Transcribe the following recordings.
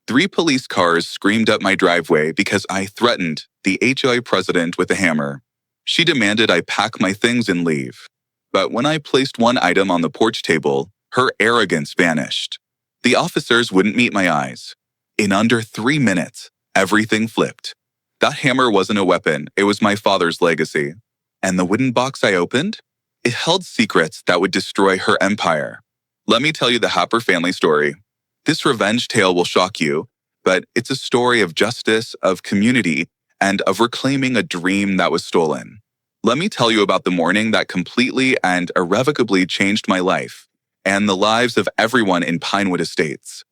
3 police cars screamed up my driveway because I threatened the HOA president with a hammer. She demanded I pack my things and leave. But when I placed one item on the porch table, her arrogance vanished. The officers wouldn't meet my eyes. In under 3 minutes, everything flipped. That hammer wasn't a weapon, it was my father's legacy. And the wooden box I opened? It held secrets that would destroy her empire. Let me tell you the Happer family story. This revenge tale will shock you, but it's a story of justice, of community, and of reclaiming a dream that was stolen. Let me tell you about the morning that completely and irrevocably changed my life, and the lives of everyone in Pinewood Estates.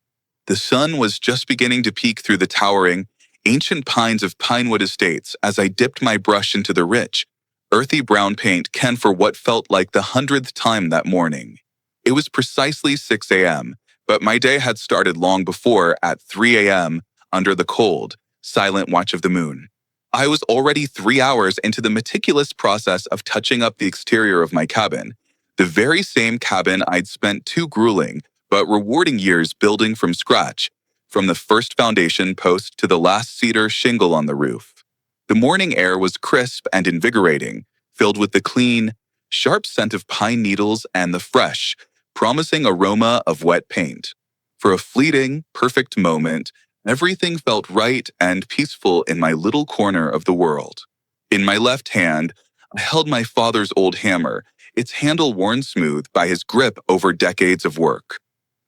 The sun was just beginning to peek through the towering, ancient pines of Pinewood Estates as I dipped my brush into the rich, earthy brown paint can for what felt like the 100th time that morning. It was precisely 6 a.m., but my day had started long before at 3 a.m. under the cold, silent watch of the moon. I was already 3 hours into the meticulous process of touching up the exterior of my cabin, the very same cabin I'd spent 2 grueling but rewarding years building from scratch, from the first foundation post to the last cedar shingle on the roof. The morning air was crisp and invigorating, filled with the clean, sharp scent of pine needles and the fresh, promising aroma of wet paint. For a fleeting, perfect moment, everything felt right and peaceful in my little corner of the world. In my left hand, I held my father's old hammer, its handle worn smooth by his grip over decades of work.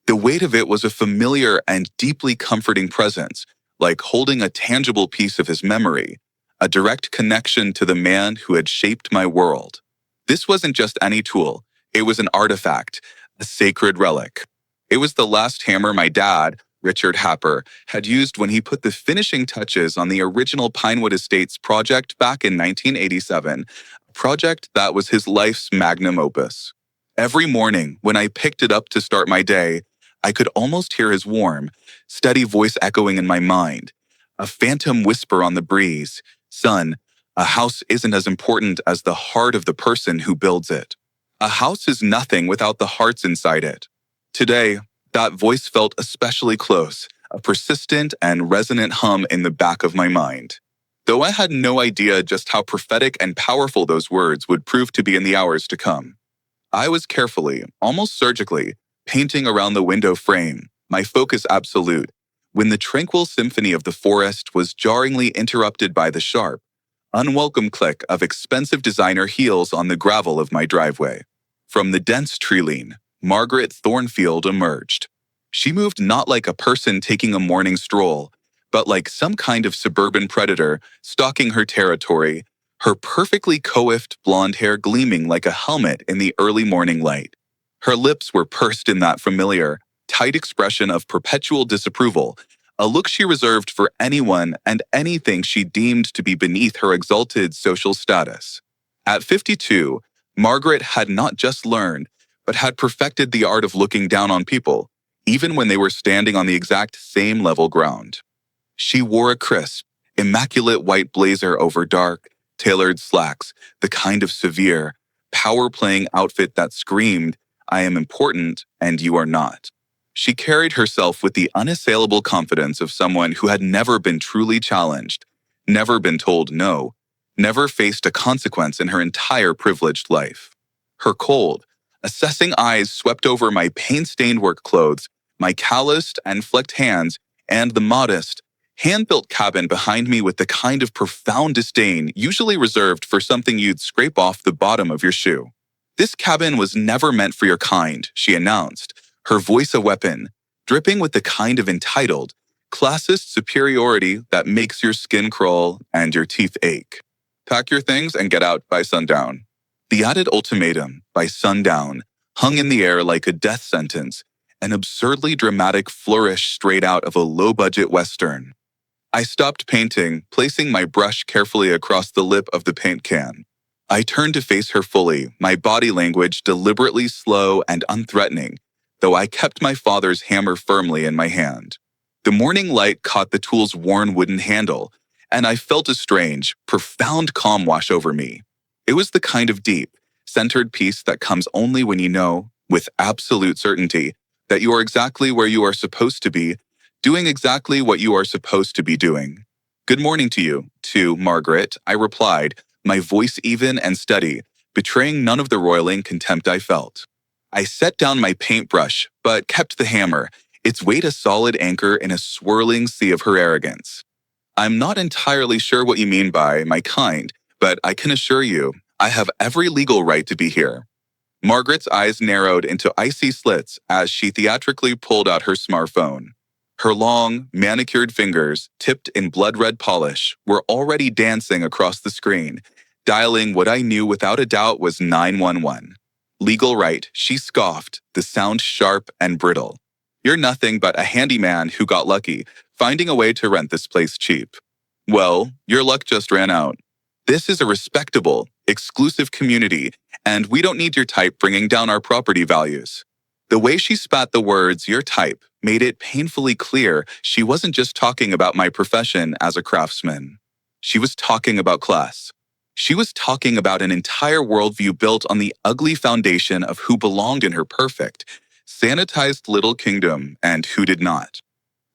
The weight of it was a familiar and deeply comforting presence, like holding a tangible piece of his memory, a direct connection to the man who had shaped my world. This wasn't just any tool, it was an artifact, a sacred relic. It was the last hammer my dad, Richard Happer, had used when he put the finishing touches on the original Pinewood Estates project back in 1987, a project that was his life's magnum opus. Every morning, when I picked it up to start my day, I could almost hear his warm, steady voice echoing in my mind, a phantom whisper on the breeze, "Son, a house isn't as important as the heart of the person who builds it. A house is nothing without the hearts inside it." Today, that voice felt especially close, a persistent and resonant hum in the back of my mind. Though I had no idea just how prophetic and powerful those words would prove to be in the hours to come. I was carefully, almost surgically, painting around the window frame, my focus absolute, when the tranquil symphony of the forest was jarringly interrupted by the sharp, unwelcome click of expensive designer heels on the gravel of my driveway. From the dense treeline, Margaret Thornfield emerged. She moved not like a person taking a morning stroll, but like some kind of suburban predator stalking her territory, her perfectly coiffed blonde hair gleaming like a helmet in the early morning light. Her lips were pursed in that familiar, tight expression of perpetual disapproval, a look she reserved for anyone and anything she deemed to be beneath her exalted social status. At 52, Margaret had not just learned, but had perfected the art of looking down on people, even when they were standing on the exact same level ground. She wore a crisp, immaculate white blazer over dark, tailored slacks, the kind of severe, power-playing outfit that screamed, "I am important and you are not." She carried herself with the unassailable confidence of someone who had never been truly challenged, never been told no, never faced a consequence in her entire privileged life. Her cold, assessing eyes swept over my paint-stained work clothes, my calloused and flecked hands, and the modest, hand-built cabin behind me with the kind of profound disdain usually reserved for something you'd scrape off the bottom of your shoe. "This cabin was never meant for your kind," she announced, her voice a weapon, dripping with the kind of entitled, classist superiority that makes your skin crawl and your teeth ache. "Pack your things and get out by sundown." The added ultimatum, by sundown, hung in the air like a death sentence, an absurdly dramatic flourish straight out of a low-budget Western. I stopped painting, placing my brush carefully across the lip of the paint can. I turned to face her fully, my body language deliberately slow and unthreatening, though I kept my father's hammer firmly in my hand. The morning light caught the tool's worn wooden handle, and I felt a strange, profound calm wash over me. It was the kind of deep, centered peace that comes only when you know, with absolute certainty, that you are exactly where you are supposed to be, Doing exactly what you are supposed to be doing. Good morning to you. To Margaret, I replied, my voice even and steady, betraying none of the roiling contempt I felt. I set down my paintbrush, but kept the hammer, its weight a solid anchor in a swirling sea of her arrogance. I'm not entirely sure what you mean by my kind, but I can assure you, I have every legal right to be here. Margaret's eyes narrowed into icy slits as she theatrically pulled out her smartphone. Her long, manicured fingers, tipped in blood-red polish, were already dancing across the screen, dialing what I knew without a doubt was 911. Legal right, she scoffed, the sound sharp and brittle. You're nothing but a handyman who got lucky, finding a way to rent this place cheap. Well, your luck just ran out. This is a respectable, exclusive community, and we don't need your type bringing down our property values. The way she spat the words, your type, made it painfully clear she wasn't just talking about my profession as a craftsman. She was talking about class. She was talking about an entire worldview built on the ugly foundation of who belonged in her perfect, sanitized little kingdom and who did not.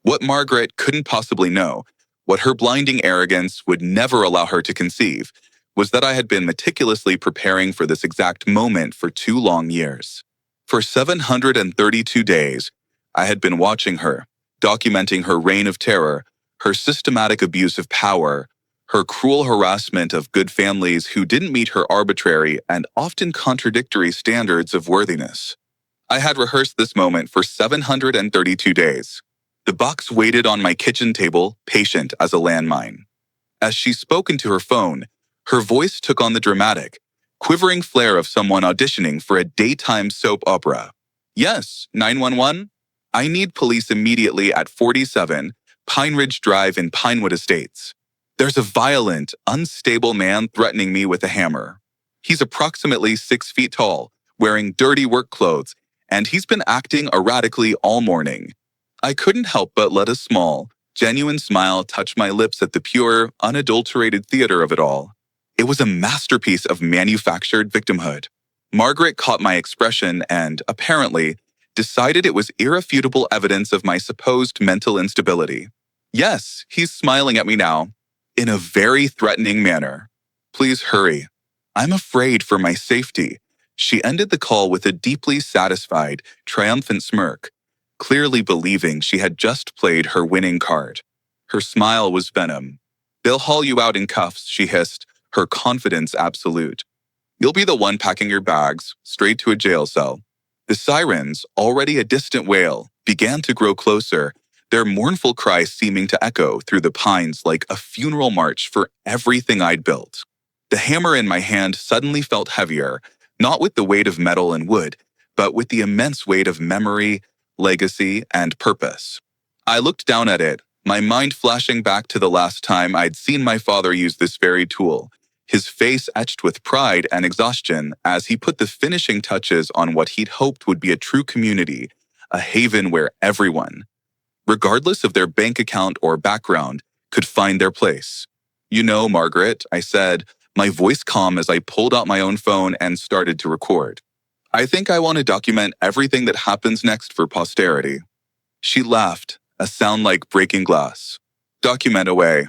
What Margaret couldn't possibly know, what her blinding arrogance would never allow her to conceive, was that I had been meticulously preparing for this exact moment for 2 long years. For 732 days, I had been watching her, documenting her reign of terror, her systematic abuse of power, her cruel harassment of good families who didn't meet her arbitrary and often contradictory standards of worthiness. I had rehearsed this moment for 732 days. The box waited on my kitchen table, patient as a landmine. As she spoke into her phone, her voice took on the dramatic, quivering flair of someone auditioning for a daytime soap opera. Yes, 911? I need police immediately at 47 Pine Ridge Drive in Pinewood Estates. There's a violent, unstable man threatening me with a hammer. He's approximately 6 feet tall, wearing dirty work clothes, and he's been acting erratically all morning. I couldn't help but let a small, genuine smile touch my lips at the pure, unadulterated theater of it all. It was a masterpiece of manufactured victimhood. Margaret caught my expression and, apparently, decided it was irrefutable evidence of my supposed mental instability. Yes, he's smiling at me now, in a very threatening manner. Please hurry. I'm afraid for my safety. She ended the call with a deeply satisfied, triumphant smirk, clearly believing she had just played her winning card. Her smile was venom. They'll haul you out in cuffs, she hissed, her confidence absolute. You'll be the one packing your bags, straight to a jail cell. The sirens, already a distant wail, began to grow closer, their mournful cry seeming to echo through the pines like a funeral march for everything I'd built. The hammer in my hand suddenly felt heavier, not with the weight of metal and wood, but with the immense weight of memory, legacy, and purpose. I looked down at it, my mind flashing back to the last time I'd seen my father use this very tool, his face etched with pride and exhaustion as he put the finishing touches on what he'd hoped would be a true community, a haven where everyone, regardless of their bank account or background, could find their place. You know, Margaret, I said, my voice calm as I pulled out my own phone and started to record. I think I want to document everything that happens next for posterity. She laughed, a sound like breaking glass. Document away.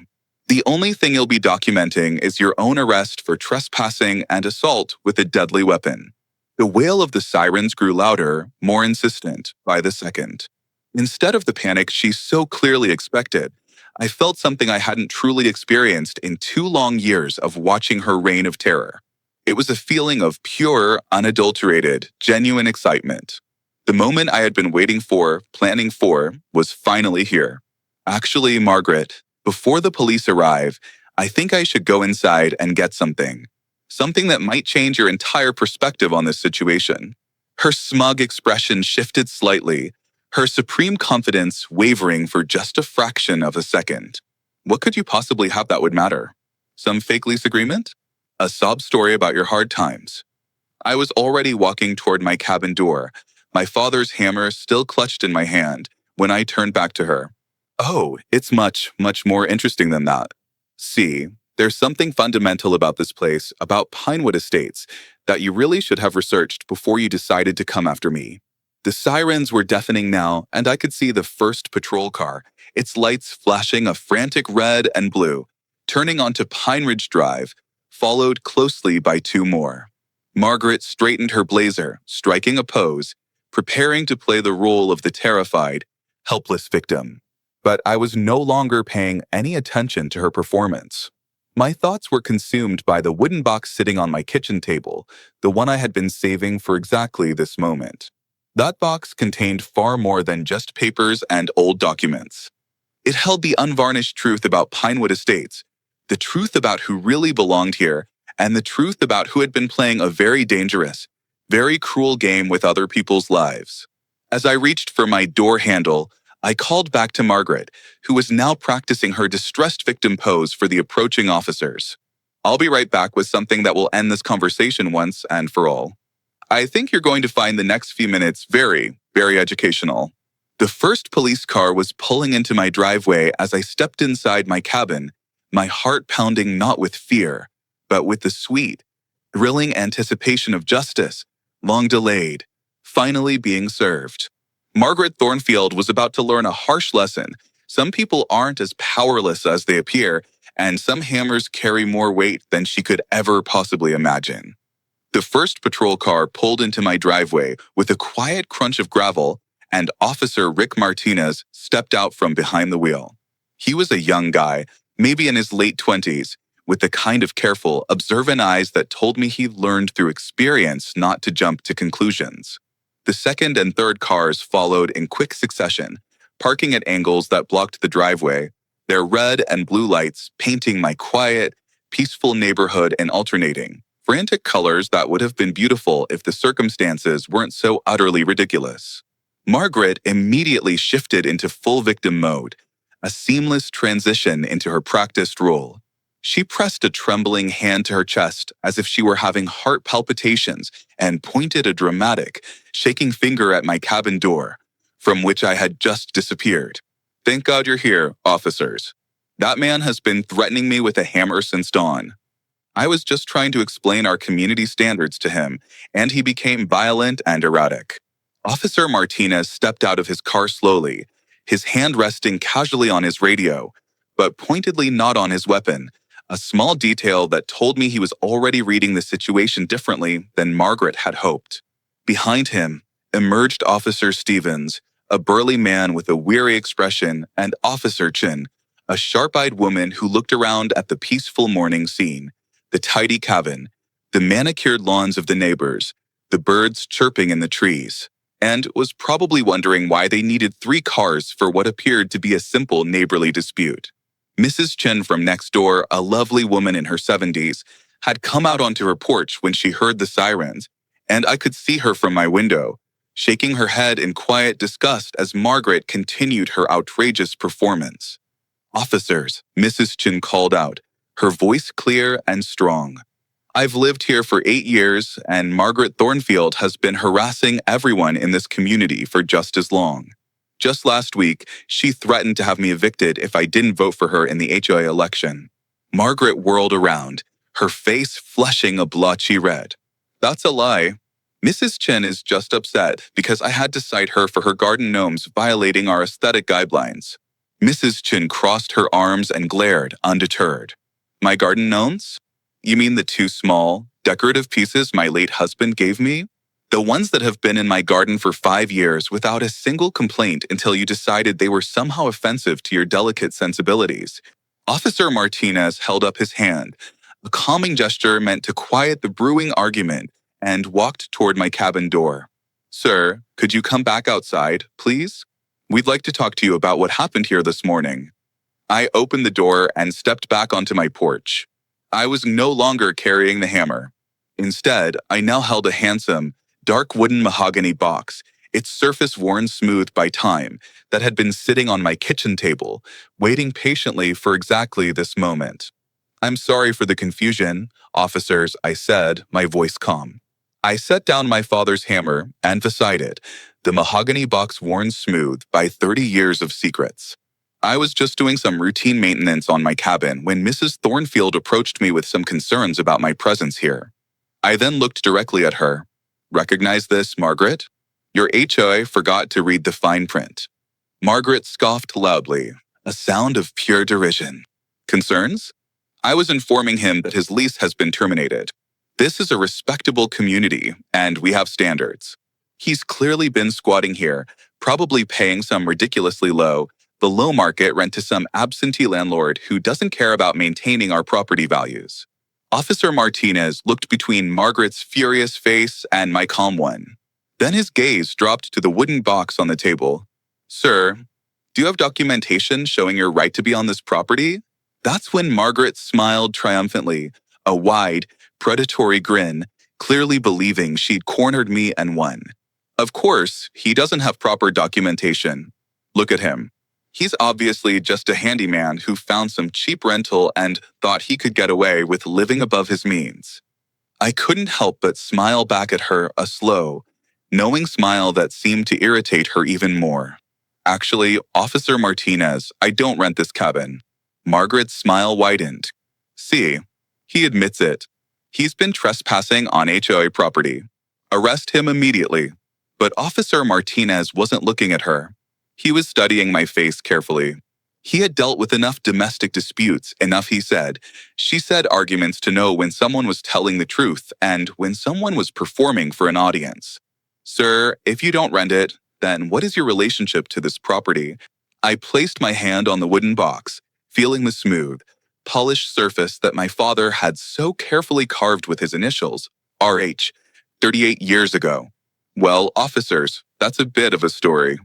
The only thing you'll be documenting is your own arrest for trespassing and assault with a deadly weapon. The wail of the sirens grew louder, more insistent, by the second. Instead of the panic she so clearly expected, I felt something I hadn't truly experienced in 2 long years of watching her reign of terror. It was a feeling of pure, unadulterated, genuine excitement. The moment I had been waiting for, planning for, was finally here. Actually, Margaret, before the police arrive, I think I should go inside and get something. Something that might change your entire perspective on this situation. Her smug expression shifted slightly, her supreme confidence wavering for just a fraction of a second. What could you possibly have that would matter? Some fake lease agreement? A sob story about your hard times. I was already walking toward my cabin door, my father's hammer still clutched in my hand, when I turned back to her. Oh, it's much, much more interesting than that. See, there's something fundamental about this place, about Pinewood Estates, that you really should have researched before you decided to come after me. The sirens were deafening now, and I could see the first patrol car, its lights flashing a frantic red and blue, turning onto Pine Ridge Drive, followed closely by two more. Margaret straightened her blazer, striking a pose, preparing to play the role of the terrified, helpless victim. But I was no longer paying any attention to her performance. My thoughts were consumed by the wooden box sitting on my kitchen table, the one I had been saving for exactly this moment. That box contained far more than just papers and old documents. It held the unvarnished truth about Pinewood Estates, the truth about who really belonged here, and the truth about who had been playing a very dangerous, very cruel game with other people's lives. As I reached for my door handle, I called back to Margaret, who was now practicing her distressed victim pose for the approaching officers. I'll be right back with something that will end this conversation once and for all. I think you're going to find the next few minutes very, very educational. The first police car was pulling into my driveway as I stepped inside my cabin, my heart pounding not with fear, but with the sweet, thrilling anticipation of justice, long delayed, finally being served. Margaret Thornfield was about to learn a harsh lesson. Some people aren't as powerless as they appear, and some hammers carry more weight than she could ever possibly imagine. The first patrol car pulled into my driveway with a quiet crunch of gravel, and Officer Rick Martinez stepped out from behind the wheel. He was a young guy, maybe in his late 20s, with the kind of careful, observant eyes that told me he learned through experience not to jump to conclusions. The second and third cars followed in quick succession, parking at angles that blocked the driveway, their red and blue lights painting my quiet, peaceful neighborhood in alternating, frantic colors that would have been beautiful if the circumstances weren't so utterly ridiculous. Margaret immediately shifted into full victim mode, a seamless transition into her practiced role. She pressed a trembling hand to her chest as if she were having heart palpitations and pointed a dramatic, shaking finger at my cabin door, from which I had just disappeared. "Thank God you're here, officers. That man has been threatening me with a hammer since dawn." I was just trying to explain our community standards to him, and he became violent and erratic. Officer Martinez stepped out of his car slowly, his hand resting casually on his radio, but pointedly not on his weapon, a small detail that told me he was already reading the situation differently than Margaret had hoped. Behind him emerged Officer Stevens, a burly man with a weary expression, and Officer Chin, a sharp-eyed woman who looked around at the peaceful morning scene, the tidy cabin, the manicured lawns of the neighbors, the birds chirping in the trees, and was probably wondering why they needed 3 cars for what appeared to be a simple neighborly dispute. Mrs. Chen from next door, a lovely woman in her 70s, had come out onto her porch when she heard the sirens, and I could see her from my window, shaking her head in quiet disgust as Margaret continued her outrageous performance. "Officers," Mrs. Chen called out, her voice clear and strong. "I've lived here for 8 years, and Margaret Thornfield has been harassing everyone in this community for just as long. Just last week, she threatened to have me evicted if I didn't vote for her in the HOA election." Margaret whirled around, her face flushing a blotchy red. "That's a lie. Mrs. Chen is just upset because I had to cite her for her garden gnomes violating our aesthetic guidelines." Mrs. Chen crossed her arms and glared, undeterred. "My garden gnomes? You mean the 2 small, decorative pieces my late husband gave me? The ones that have been in my garden for 5 years without a single complaint until you decided they were somehow offensive to your delicate sensibilities." Officer Martinez held up his hand, a calming gesture meant to quiet the brewing argument, and walked toward my cabin door. "Sir, could you come back outside, please? We'd like to talk to you about what happened here this morning." I opened the door and stepped back onto my porch. I was no longer carrying the hammer. Instead, I now held a handsome, dark wooden mahogany box, its surface worn smooth by time, that had been sitting on my kitchen table, waiting patiently for exactly this moment. "I'm sorry for the confusion, officers," I said, my voice calm. I set down my father's hammer, and beside it, the mahogany box worn smooth by 30 years of secrets. I was just doing some routine maintenance on my cabin when Mrs. Thornfield approached me with some concerns about my presence here. I then looked directly at her. "Recognize this, Margaret?" Your HOA forgot to read the fine print. Margaret scoffed loudly, a sound of pure derision. Concerns? I was informing him that his lease has been terminated. This is a respectable community, and we have standards. He's clearly been squatting here, probably paying some ridiculously below market rent to some absentee landlord who doesn't care about maintaining our property values. Officer Martinez looked between Margaret's furious face and my calm one. Then his gaze dropped to the wooden box on the table. Sir, do you have documentation showing your right to be on this property? That's when Margaret smiled triumphantly, a wide, predatory grin, clearly believing she'd cornered me and won. Of course, he doesn't have proper documentation. Look at him. He's obviously just a handyman who found some cheap rental and thought he could get away with living above his means. I couldn't help but smile back at her, a slow, knowing smile that seemed to irritate her even more. Actually, Officer Martinez, I don't rent this cabin. Margaret's smile widened. See, he admits it. He's been trespassing on HOA property. Arrest him immediately. But Officer Martinez wasn't looking at her. He was studying my face carefully. He had dealt with enough domestic disputes, enough he said. She said arguments to know when someone was telling the truth and when someone was performing for an audience. Sir, if you don't rent it, then what is your relationship to this property? I placed my hand on the wooden box, feeling the smooth, polished surface that my father had so carefully carved with his initials, RH, 38 years ago. Well, officers, that's a bit of a story.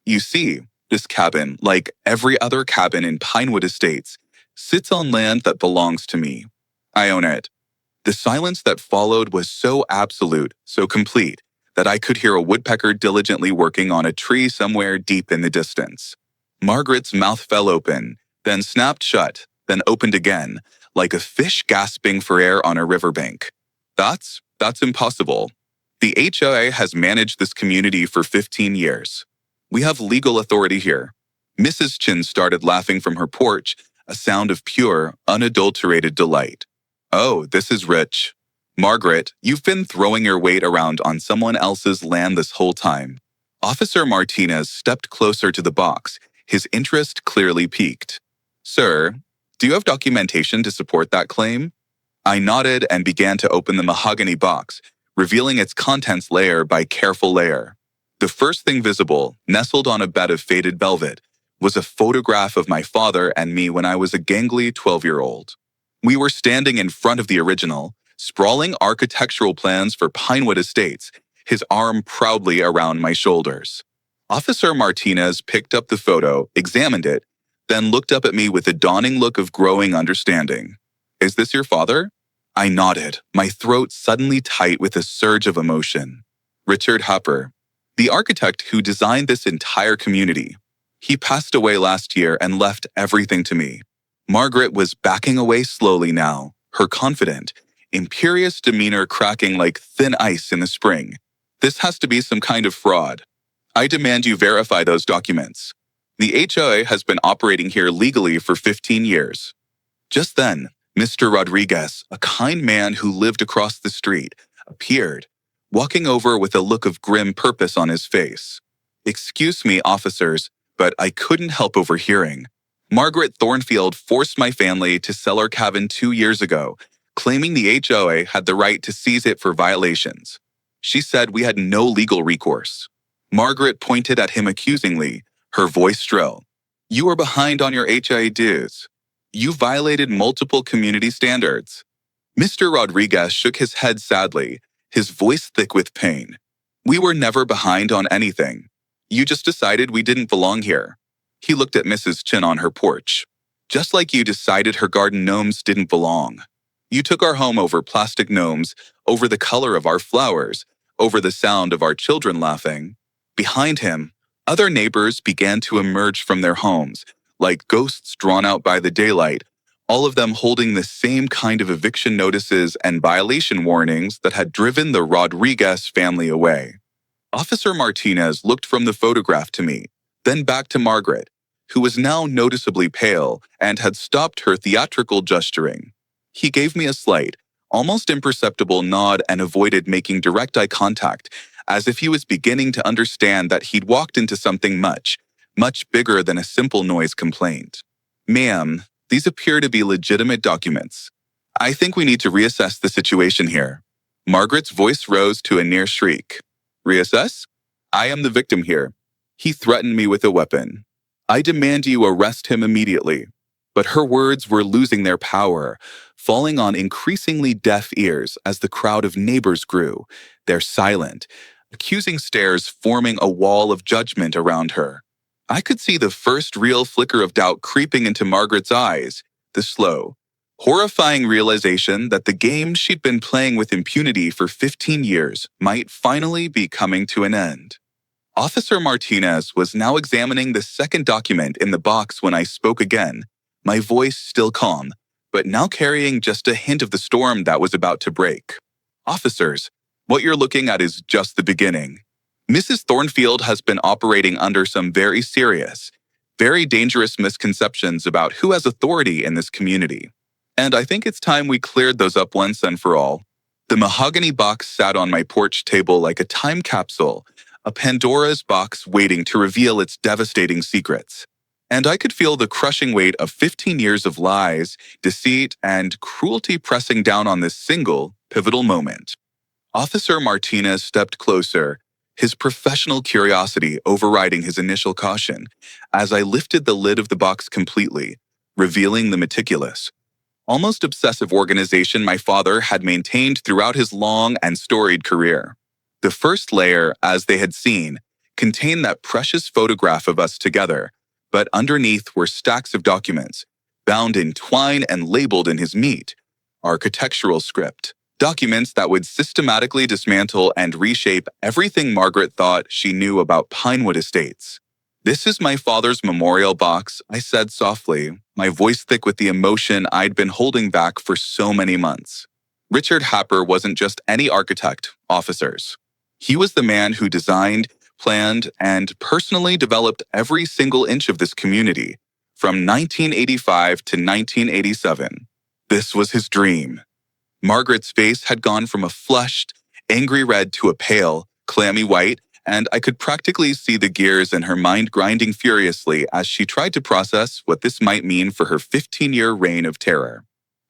You see, this cabin, like every other cabin in Pinewood Estates, sits on land that belongs to me. I own it. The silence that followed was so absolute, so complete, that I could hear a woodpecker diligently working on a tree somewhere deep in the distance. Margaret's mouth fell open, then snapped shut, then opened again, like a fish gasping for air on a riverbank. That's impossible. The HOA has managed this community for 15 years. We have legal authority here. Mrs. Chin started laughing from her porch, a sound of pure, unadulterated delight. Oh, this is rich. Margaret, you've been throwing your weight around on someone else's land this whole time. Officer Martinez stepped closer to the box, his interest clearly piqued. Sir, do you have documentation to support that claim? I nodded and began to open the mahogany box, revealing its contents layer by careful layer. The first thing visible, nestled on a bed of faded velvet, was a photograph of my father and me when I was a gangly 12-year-old. We were standing in front of the original, sprawling architectural plans for Pinewood Estates, his arm proudly around my shoulders. Officer Martinez picked up the photo, examined it, then looked up at me with a dawning look of growing understanding. Is this your father? I nodded, my throat suddenly tight with a surge of emotion. Richard Hupper, the architect who designed this entire community. He passed away last year and left everything to me. Margaret was backing away slowly now, her confident, imperious demeanor cracking like thin ice in the spring. This has to be some kind of fraud. I demand you verify those documents. The HOA has been operating here legally for 15 years. Just then, Mr. Rodriguez, a kind man who lived across the street, appeared, walking over with a look of grim purpose on his face. Excuse me, officers, but I couldn't help overhearing. Margaret Thornfield forced my family to sell our cabin 2 years ago, claiming the HOA had the right to seize it for violations. She said we had no legal recourse. Margaret pointed at him accusingly, her voice shrill. You are behind on your HOA dues. You violated multiple community standards. Mr. Rodriguez shook his head sadly, his voice thick with pain. We were never behind on anything. You just decided we didn't belong here. He looked at Mrs. Chin on her porch. Just like you decided her garden gnomes didn't belong. You took our home over plastic gnomes, over the color of our flowers, over the sound of our children laughing. Behind him, other neighbors began to emerge from their homes, like ghosts drawn out by the daylight, all of them holding the same kind of eviction notices and violation warnings that had driven the Rodriguez family away. Officer Martinez looked from the photograph to me, then back to Margaret, who was now noticeably pale and had stopped her theatrical gesturing. He gave me a slight, almost imperceptible nod and avoided making direct eye contact, as if he was beginning to understand that he'd walked into something much bigger than a simple noise complaint. Ma'am, these appear to be legitimate documents. I think we need to reassess the situation here. Margaret's voice rose to a near shriek. Reassess? I am the victim here. He threatened me with a weapon. I demand you arrest him immediately. But her words were losing their power, falling on increasingly deaf ears as the crowd of neighbors grew, their silent, accusing stares forming a wall of judgment around her. I could see the first real flicker of doubt creeping into Margaret's eyes, the slow, horrifying realization that the game she'd been playing with impunity for 15 years might finally be coming to an end. Officer Martinez was now examining the second document in the box when I spoke again, my voice still calm, but now carrying just a hint of the storm that was about to break. Officers, what you're looking at is just the beginning. Mrs. Thornfield has been operating under some very serious, very dangerous misconceptions about who has authority in this community. And I think it's time we cleared those up once and for all. The mahogany box sat on my porch table like a time capsule, a Pandora's box waiting to reveal its devastating secrets. And I could feel the crushing weight of 15 years of lies, deceit, and cruelty pressing down on this single, pivotal moment. Officer Martinez stepped closer, his professional curiosity overriding his initial caution, as I lifted the lid of the box completely, revealing the meticulous, almost obsessive organization my father had maintained throughout his long and storied career. The first layer, as they had seen, contained that precious photograph of us together, but underneath were stacks of documents, bound in twine and labeled in his meat, architectural script, documents that would systematically dismantle and reshape everything Margaret thought she knew about Pinewood Estates. This is my father's memorial box, I said softly, my voice thick with the emotion I'd been holding back for so many months. Richard Happer wasn't just any architect, officers. He was the man who designed, planned, and personally developed every single inch of this community, from 1985 to 1987. This was his dream. Margaret's face had gone from a flushed, angry red to a pale, clammy white, and I could practically see the gears in her mind grinding furiously as she tried to process what this might mean for her 15-year reign of terror.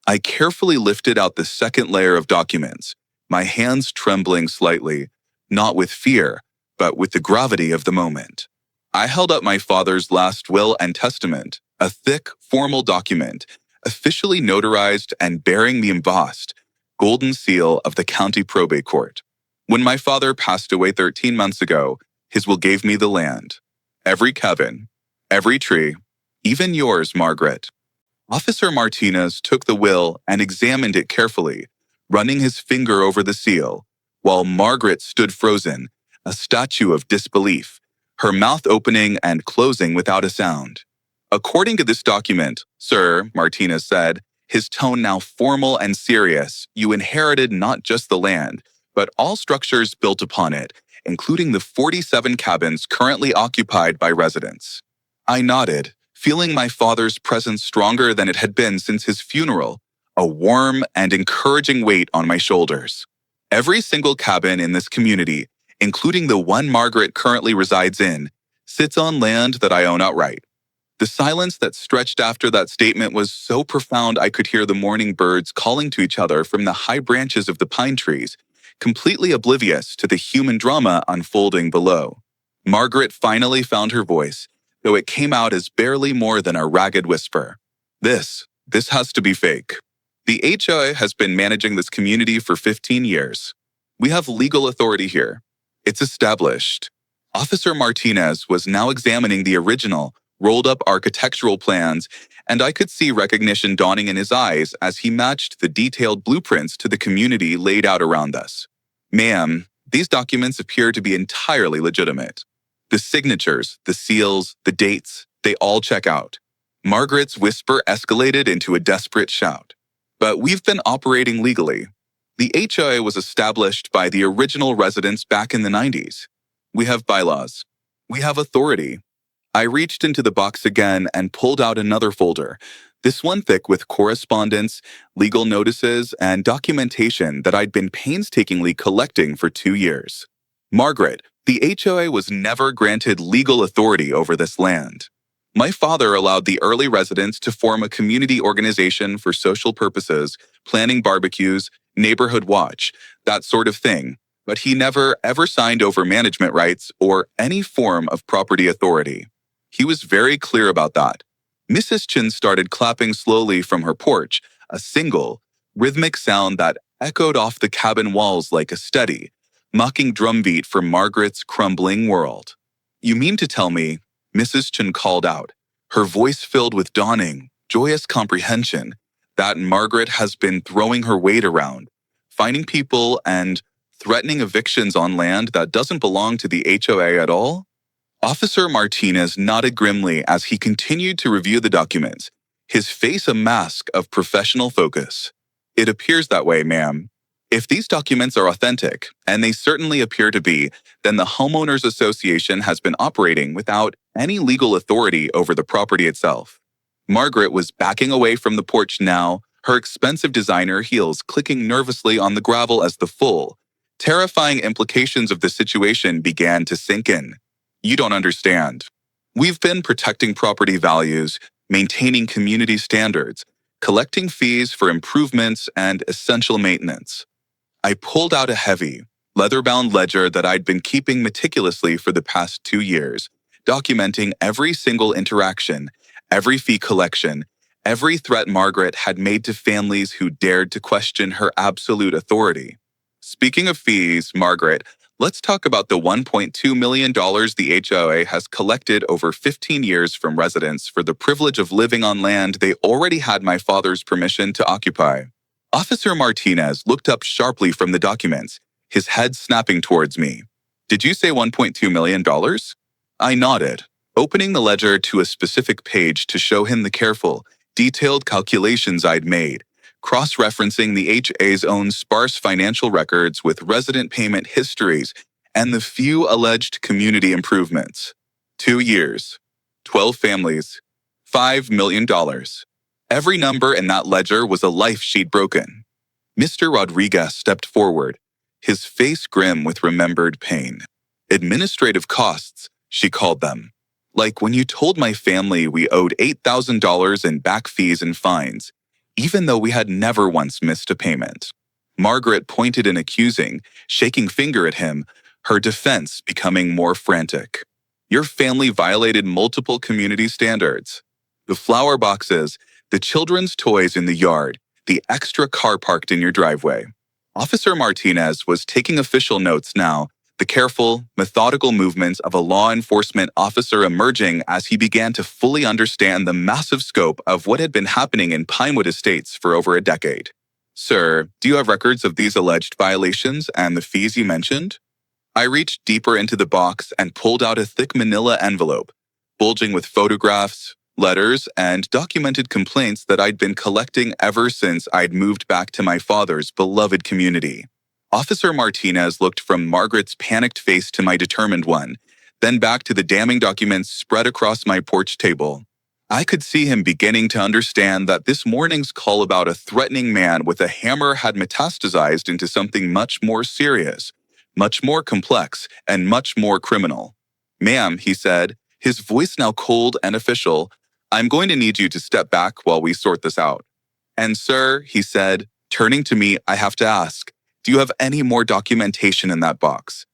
I carefully lifted out the second layer of documents, my hands trembling slightly, not with fear, but with the gravity of the moment. I held up my father's last will and testament, a thick, formal document, officially notarized and bearing the embossed, golden seal of the county probate court. When my father passed away 13 months ago, his will gave me the land. Every cabin, every tree, even yours, Margaret. Officer Martinez took the will and examined it carefully, running his finger over the seal, while Margaret stood frozen, a statue of disbelief, her mouth opening and closing without a sound. According to this document, Sir, Martinez said, his tone now formal and serious, you inherited not just the land, but all structures built upon it, including the 47 cabins currently occupied by residents. I nodded, feeling my father's presence stronger than it had been since his funeral, a warm and encouraging weight on my shoulders. Every single cabin in this community, including the one Margaret currently resides in, sits on land that I own outright. The silence that stretched after that statement was so profound I could hear the morning birds calling to each other from the high branches of the pine trees, completely oblivious to the human drama unfolding below. Margaret finally found her voice, though it came out as barely more than a ragged whisper. This has to be fake. The HOA has been managing this community for 15 years. We have legal authority here. It's established. Officer Martinez was now examining the original, rolled-up architectural plans, and I could see recognition dawning in his eyes as he matched the detailed blueprints to the community laid out around us. Ma'am, these documents appear to be entirely legitimate. The signatures, the seals, the dates, they all check out. Margaret's whisper escalated into a desperate shout. But we've been operating legally. The HOA was established by the original residents back in the 90s. We have bylaws. We have authority. I reached into the box again and pulled out another folder, this one thick with correspondence, legal notices, and documentation that I'd been painstakingly collecting for 2 years. Margaret, the HOA was never granted legal authority over this land. My father allowed the early residents to form a community organization for social purposes, planning barbecues, neighborhood watch, that sort of thing, but he never ever signed over management rights or any form of property authority. He was very clear about that. Mrs. Chin started clapping slowly from her porch, a single, rhythmic sound that echoed off the cabin walls like a steady, mocking drumbeat for Margaret's crumbling world. "You mean to tell me," Mrs. Chin called out, her voice filled with dawning, joyous comprehension, "that Margaret has been throwing her weight around, finding people and threatening evictions on land that doesn't belong to the HOA at all?" Officer Martinez nodded grimly as he continued to review the documents, his face a mask of professional focus. "It appears that way, ma'am. If these documents are authentic, and they certainly appear to be, then the Homeowners Association has been operating without any legal authority over the property itself." Margaret was backing away from the porch now, her expensive designer heels clicking nervously on the gravel as the full, terrifying implications of the situation began to sink in. "You don't understand. We've been protecting property values, maintaining community standards, collecting fees for improvements and essential maintenance." I pulled out a heavy, leather-bound ledger that I'd been keeping meticulously for the past 2 years, documenting every single interaction, every fee collection, every threat Margaret had made to families who dared to question her absolute authority. "Speaking of fees, Margaret, let's talk about the $1.2 million the HOA has collected over 15 years from residents for the privilege of living on land they already had my father's permission to occupy." Officer Martinez looked up sharply from the documents, his head snapping towards me. "Did you say $1.2 million?" I nodded, opening the ledger to a specific page to show him the careful, detailed calculations I'd made, cross-referencing the HA's own sparse financial records with resident payment histories and the few alleged community improvements. 2 years, 12 families, $5 million. Every number in that ledger was a life she'd broken. Mr. Rodriguez stepped forward, his face grim with remembered pain. "Administrative costs," she called them. "Like when you told my family we owed $8,000 in back fees and fines, even though we had never once missed a payment." Margaret pointed an accusing, shaking finger at him, her defense becoming more frantic. "Your family violated multiple community standards. The flower boxes, the children's toys in the yard, the extra car parked in your driveway." Officer Martinez was taking official notes now, the careful, methodical movements of a law enforcement officer emerging as he began to fully understand the massive scope of what had been happening in Pinewood Estates for over a decade. "Sir, do you have records of these alleged violations and the fees you mentioned?" I reached deeper into the box and pulled out a thick manila envelope, bulging with photographs, letters, and documented complaints that I'd been collecting ever since I'd moved back to my father's beloved community. Officer Martinez looked from Margaret's panicked face to my determined one, then back to the damning documents spread across my porch table. I could see him beginning to understand that this morning's call about a threatening man with a hammer had metastasized into something much more serious, much more complex, and much more criminal. "Ma'am," he said, his voice now cold and official, "I'm going to need you to step back while we sort this out." "And sir," he said, turning to me, "I have to ask, do you have any more documentation in that box?"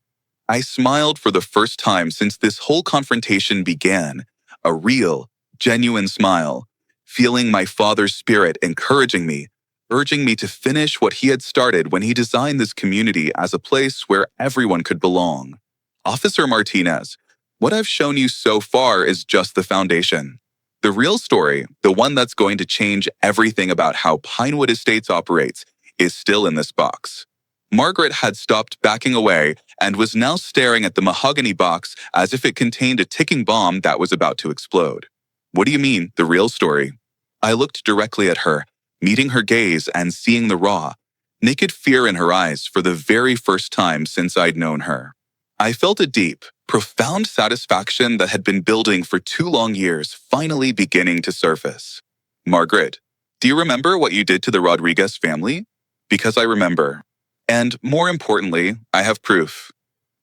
I smiled for the first time since this whole confrontation began, a real, genuine smile, feeling my father's spirit encouraging me, urging me to finish what he had started when he designed this community as a place where everyone could belong. "Officer Martinez, what I've shown you so far is just the foundation. The real story, the one that's going to change everything about how Pinewood Estates operates, is still in this box." Margaret had stopped backing away and was now staring at the mahogany box as if it contained a ticking bomb that was about to explode. "What do you mean, the real story?" I looked directly at her, meeting her gaze and seeing the raw, naked fear in her eyes for the very first time since I'd known her. I felt a deep, profound satisfaction that had been building for 2 long years finally beginning to surface. "Margaret, do you remember what you did to the Rodriguez family?" "Because I remember. And more importantly, I have proof."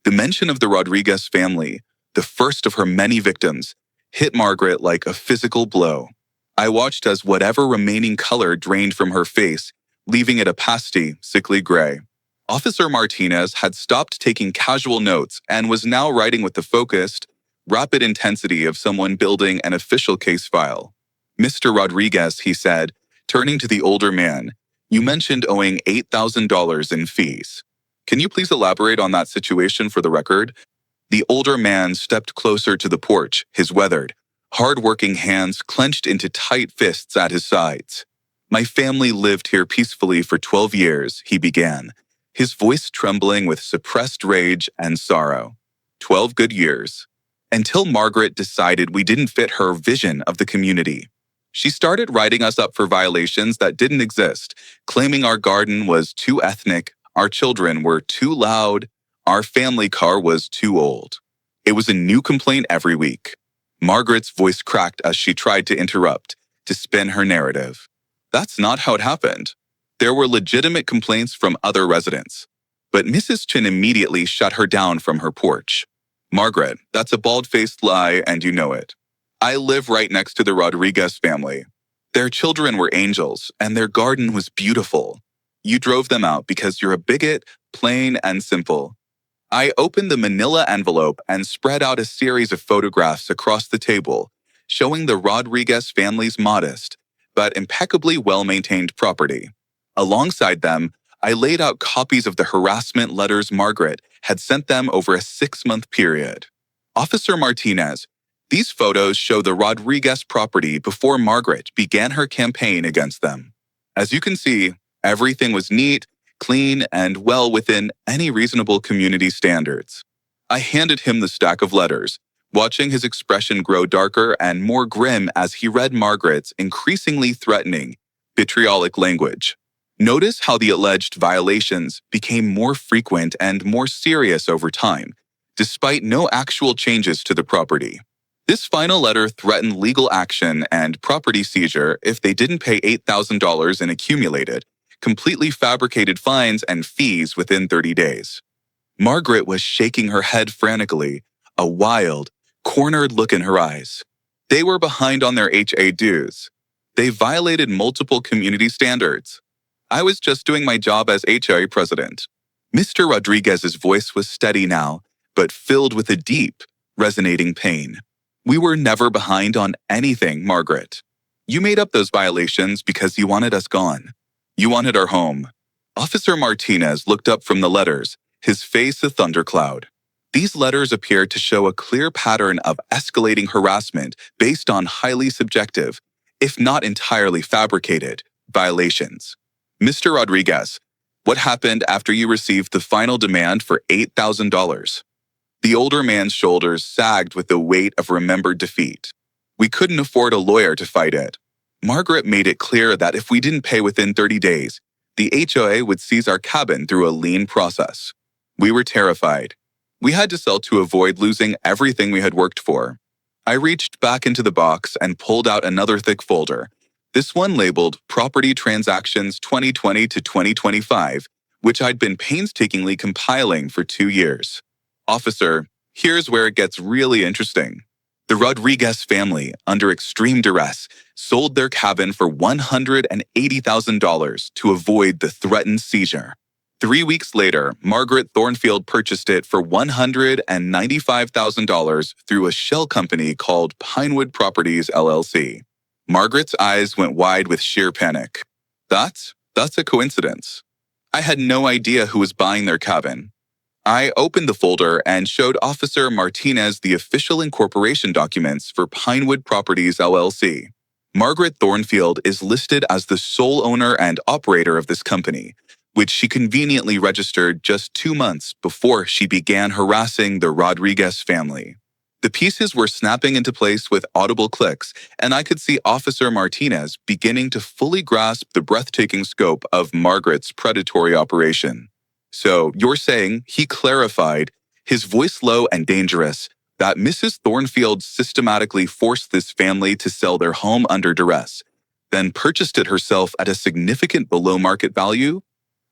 The mention of the Rodriguez family, the first of her many victims, hit Margaret like a physical blow. I watched as whatever remaining color drained from her face, leaving it a pasty, sickly gray. Officer Martinez had stopped taking casual notes and was now writing with the focused, rapid intensity of someone building an official case file. "Mr. Rodriguez," he said, turning to the older man, "you mentioned owing $8,000 in fees. Can you please elaborate on that situation for the record?" The older man stepped closer to the porch, his weathered, hard-working hands clenched into tight fists at his sides. "My family lived here peacefully for 12 years, he began, his voice trembling with suppressed rage and sorrow. 12 good years. Until Margaret decided we didn't fit her vision of the community. She started writing us up for violations that didn't exist, claiming our garden was too ethnic, our children were too loud, our family car was too old. It was a new complaint every week." Margaret's voice cracked as she tried to interrupt, to spin her narrative. That's not how it happened. There were legitimate complaints from other residents. But Mrs. Chin immediately shut her down from her porch. "Margaret, that's a bald-faced lie and you know it. I live right next to the Rodriguez family. Their children were angels and their garden was beautiful. You drove them out because you're a bigot, plain and simple." I opened the manila envelope and spread out a series of photographs across the table, showing the Rodriguez family's modest, but impeccably well-maintained property. Alongside them, I laid out copies of the harassment letters Margaret had sent them over a 6-month period. "Officer Martinez, these photos show the Rodriguez property before Margaret began her campaign against them. As you can see, everything was neat, clean, and well within any reasonable community standards." I handed him the stack of letters, watching his expression grow darker and more grim as he read Margaret's increasingly threatening, vitriolic language. Notice how the alleged violations became more frequent and more serious over time, despite no actual changes to the property. This final letter threatened legal action and property seizure if they didn't pay $8,000 in accumulated, completely fabricated fines and fees within 30 days. Margaret was shaking her head frantically, a wild, cornered look in her eyes. They were behind on their HA dues. They violated multiple community standards. I was just doing my job as HOA president. Mr. Rodriguez's voice was steady now, but filled with a deep, resonating pain. "We were never behind on anything, Margaret. You made up those violations because you wanted us gone. You wanted our home." Officer Martinez looked up from the letters, his face a thundercloud. These letters appeared to show a clear pattern of escalating harassment based on highly subjective, if not entirely fabricated, violations. "Mr. Rodriguez, what happened after you received the final demand for $8,000? The older man's shoulders sagged with the weight of remembered defeat. "We couldn't afford a lawyer to fight it. Margaret made it clear that if we didn't pay within 30 days, the HOA would seize our cabin through a lien process. We were terrified. We had to sell to avoid losing everything we had worked for." I reached back into the box and pulled out another thick folder, this one labeled Property Transactions 2020 to 2025, which I'd been painstakingly compiling for 2 years. "Officer, here's where it gets really interesting. The Rodriguez family, under extreme duress, sold their cabin for $180,000 to avoid the threatened seizure. 3 weeks later, Margaret Thornfield purchased it for $195,000 through a shell company called Pinewood Properties, LLC. Margaret's eyes went wide with sheer panic. That's a coincidence. I had no idea who was buying their cabin. I opened the folder and showed Officer Martinez the official incorporation documents for Pinewood Properties, LLC. Margaret Thornfield is listed as the sole owner and operator of this company, which she conveniently registered just 2 months before she began harassing the Rodriguez family. The pieces were snapping into place with audible clicks, and I could see Officer Martinez beginning to fully grasp the breathtaking scope of Margaret's predatory operation. "So you're saying," he clarified, his voice low and dangerous, "that Mrs. Thornfield systematically forced this family to sell their home under duress, then purchased it herself at a significant below-market value?"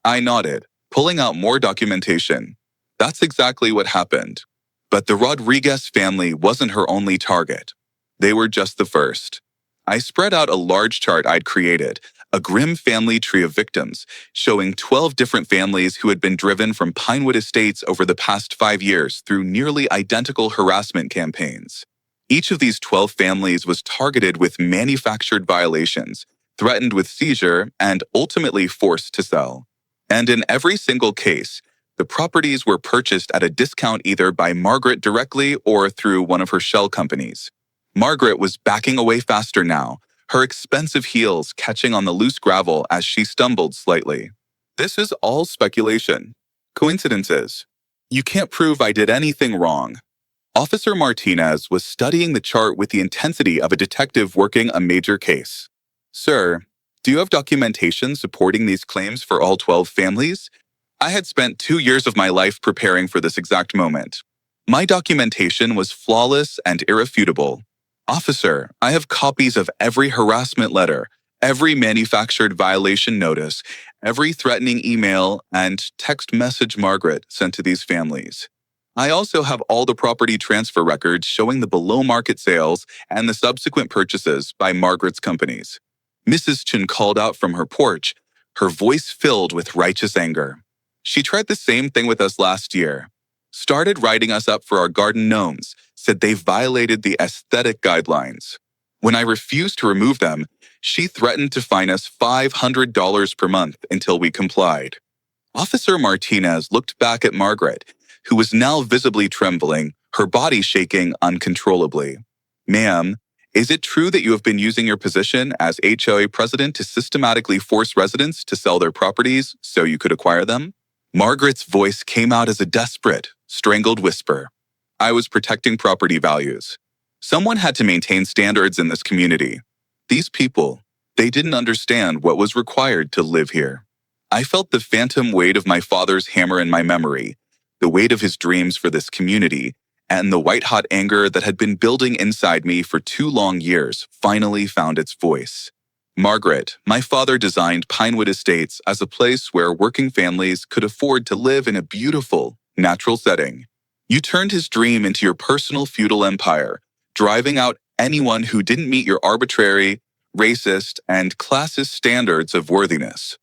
I nodded, pulling out more documentation. That's exactly what happened. But the Rodriguez family wasn't her only target. They were just the first. I spread out a large chart I'd created, a grim family tree of victims, showing 12 different families who had been driven from Pinewood Estates over the past 5 years through nearly identical harassment campaigns. Each of these 12 families was targeted with manufactured violations, threatened with seizure, and ultimately forced to sell. And in every single case, the properties were purchased at a discount either by Margaret directly or through one of her shell companies. Margaret was backing away faster now, her expensive heels catching on the loose gravel as she stumbled slightly. This is all speculation. Coincidences. You can't prove I did anything wrong. Officer Martinez was studying the chart with the intensity of a detective working a major case. Sir, do you have documentation supporting these claims for all 12 families? I had spent 2 years of my life preparing for this exact moment. My documentation was flawless and irrefutable. Officer, I have copies of every harassment letter, every manufactured violation notice, every threatening email and text message Margaret sent to these families. I also have all the property transfer records showing the below-market sales and the subsequent purchases by Margaret's companies. Mrs. Chen called out from her porch, her voice filled with righteous anger. She tried the same thing with us last year. Started writing us up for our garden gnomes, said they violated the aesthetic guidelines. When I refused to remove them, she threatened to fine us $500 per month until we complied. Officer Martinez looked back at Margaret, who was now visibly trembling, her body shaking uncontrollably. Ma'am, is it true that you have been using your position as HOA president to systematically force residents to sell their properties so you could acquire them? Margaret's voice came out as a desperate, strangled whisper. I was protecting property values. Someone had to maintain standards in this community. These people, they didn't understand what was required to live here. I felt the phantom weight of my father's hammer in my memory, the weight of his dreams for this community, and the white-hot anger that had been building inside me for 2 long years finally found its voice. Margaret, my father designed Pinewood Estates as a place where working families could afford to live in a beautiful, natural setting. You turned his dream into your personal feudal empire, driving out anyone who didn't meet your arbitrary, racist, and classist standards of worthiness.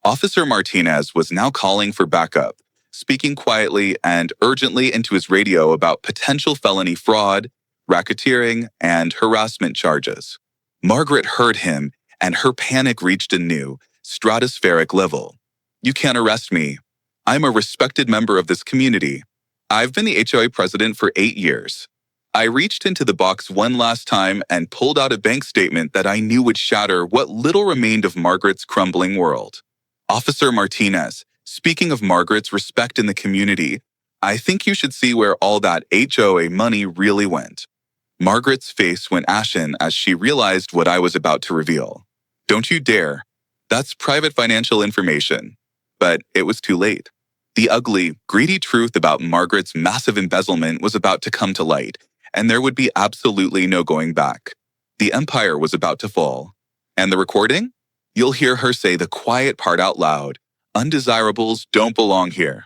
Officer Martinez was now calling for backup, speaking quietly and urgently into his radio about potential felony fraud, racketeering, and harassment charges. Margaret heard him, and her panic reached a new, stratospheric level. You can't arrest me. I'm a respected member of this community. I've been the HOA president for 8 years. I reached into the box one last time and pulled out a bank statement that I knew would shatter what little remained of Margaret's crumbling world. Officer Martinez, speaking of Margaret's respect in the community, I think you should see where all that HOA money really went. Margaret's face went ashen as she realized what I was about to reveal. Don't you dare. That's private financial information. But it was too late. The ugly, greedy truth about Margaret's massive embezzlement was about to come to light, and there would be absolutely no going back. The empire was about to fall. And the recording? You'll hear her say the quiet part out loud. Undesirables don't belong here.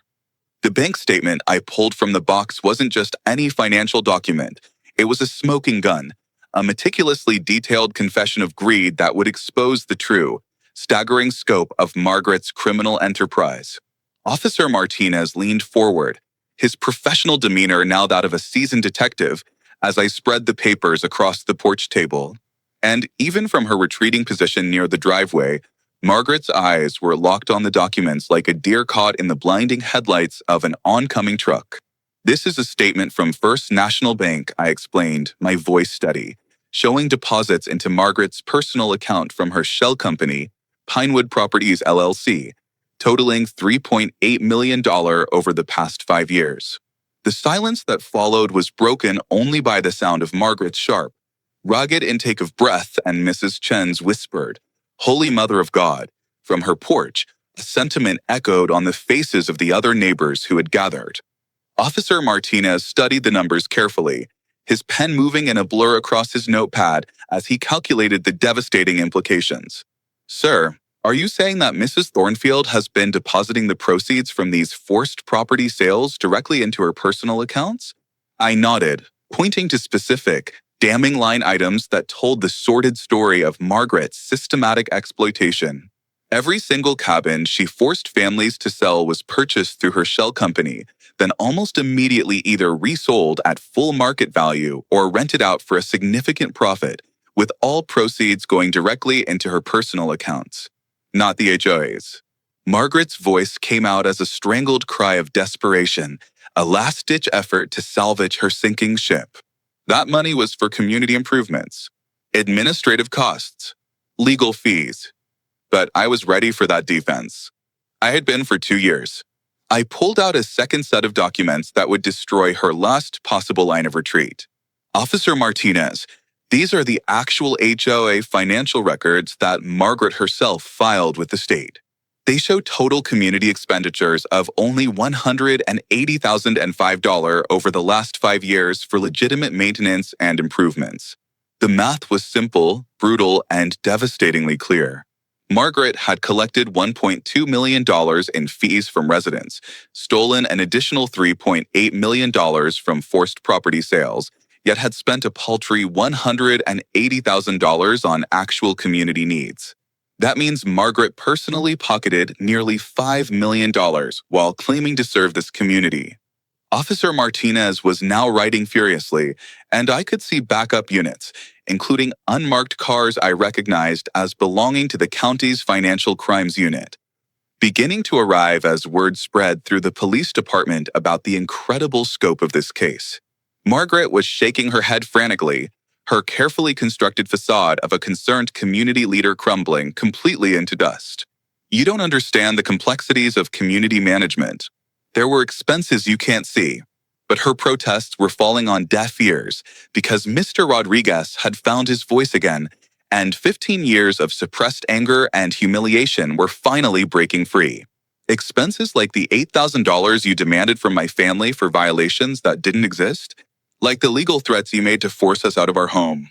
The bank statement I pulled from the box wasn't just any financial document. It was a smoking gun, a meticulously detailed confession of greed that would expose the true, staggering scope of Margaret's criminal enterprise. Officer Martinez leaned forward, his professional demeanor now that of a seasoned detective, as I spread the papers across the porch table. And even from her retreating position near the driveway, Margaret's eyes were locked on the documents like a deer caught in the blinding headlights of an oncoming truck. This is a statement from First National Bank, I explained, my voice steady, showing deposits into Margaret's personal account from her shell company, Pinewood Properties LLC, totaling $3.8 million over the past 5 years. The silence that followed was broken only by the sound of Margaret's sharp, rugged intake of breath and Mrs. Chen's whispered, "Holy Mother of God," from her porch, a sentiment echoed on the faces of the other neighbors who had gathered. Officer Martinez studied the numbers carefully, his pen moving in a blur across his notepad as he calculated the devastating implications. Sir, Are you saying that Mrs. Thornfield has been depositing the proceeds from these forced property sales directly into her personal accounts? I nodded, pointing to specific, damning line items that told the sordid story of Margaret's systematic exploitation. Every single cabin she forced families to sell was purchased through her shell company, then almost immediately either resold at full market value or rented out for a significant profit, with all proceeds going directly into her personal accounts, not the HOA's. Margaret's voice came out as a strangled cry of desperation, a last-ditch effort to salvage her sinking ship. That money was for community improvements, administrative costs, legal fees. But I was ready for that defense. I had been for 2 years. I pulled out a second set of documents that would destroy her last possible line of retreat. Officer Martinez, these are the actual HOA financial records that Margaret herself filed with the state. They show total community expenditures of only $180,005 over the last 5 years for legitimate maintenance and improvements. The math was simple, brutal, and devastatingly clear. Margaret had collected $1.2 million in fees from residents, stolen an additional $3.8 million from forced property sales, yet had spent a paltry $180,000 on actual community needs. That means Margaret personally pocketed nearly $5 million while claiming to serve this community. Officer Martinez was now writing furiously, and I could see backup units, including unmarked cars I recognized as belonging to the county's financial crimes unit, beginning to arrive as word spread through the police department about the incredible scope of this case. Margaret was shaking her head frantically, her carefully constructed facade of a concerned community leader crumbling completely into dust. You don't understand the complexities of community management. There were expenses you can't see, but her protests were falling on deaf ears because Mr. Rodriguez had found his voice again, and 15 years of suppressed anger and humiliation were finally breaking free. Expenses like the $8,000 you demanded from my family for violations that didn't exist? Like the legal threats you made to force us out of our home.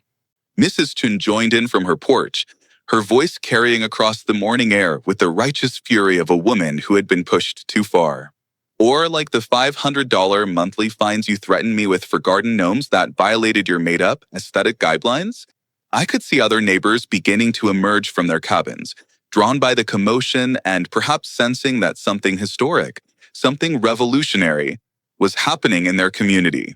Mrs. Chun joined in from her porch, her voice carrying across the morning air with the righteous fury of a woman who had been pushed too far. Or like the $500 monthly fines you threatened me with for garden gnomes that violated your made-up aesthetic guidelines? I could see other neighbors beginning to emerge from their cabins, drawn by the commotion and perhaps sensing that something historic, something revolutionary, was happening in their community.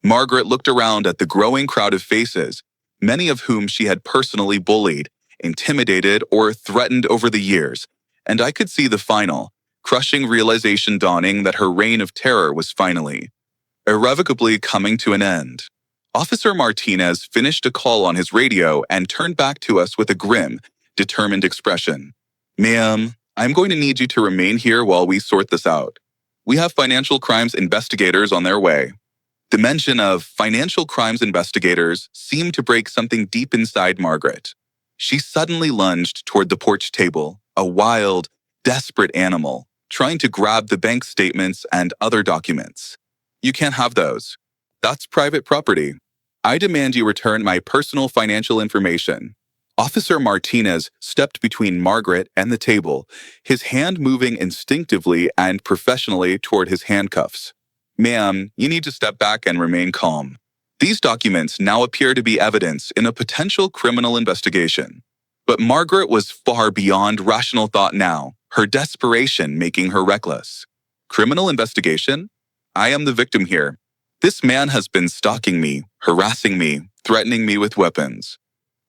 Margaret looked around at the growing crowd of faces, many of whom she had personally bullied, intimidated, or threatened over the years, and I could see the final, crushing realization dawning that her reign of terror was finally, irrevocably coming to an end. Officer Martinez finished a call on his radio and turned back to us with a grim, determined expression. "Ma'am, I'm going to need you to remain here while we sort this out. We have financial crimes investigators on their way." The mention of financial crimes investigators seemed to break something deep inside Margaret. She suddenly lunged toward the porch table, a wild, desperate animal, trying to grab the bank statements and other documents. "You can't have those. That's private property. I demand you return my personal financial information." Officer Martinez stepped between Margaret and the table, his hand moving instinctively and professionally toward his handcuffs. "Ma'am, you need to step back and remain calm. These documents now appear to be evidence in a potential criminal investigation." But Margaret was far beyond rational thought now, her desperation making her reckless. "Criminal investigation? I am the victim here. This man has been stalking me, harassing me, threatening me with weapons."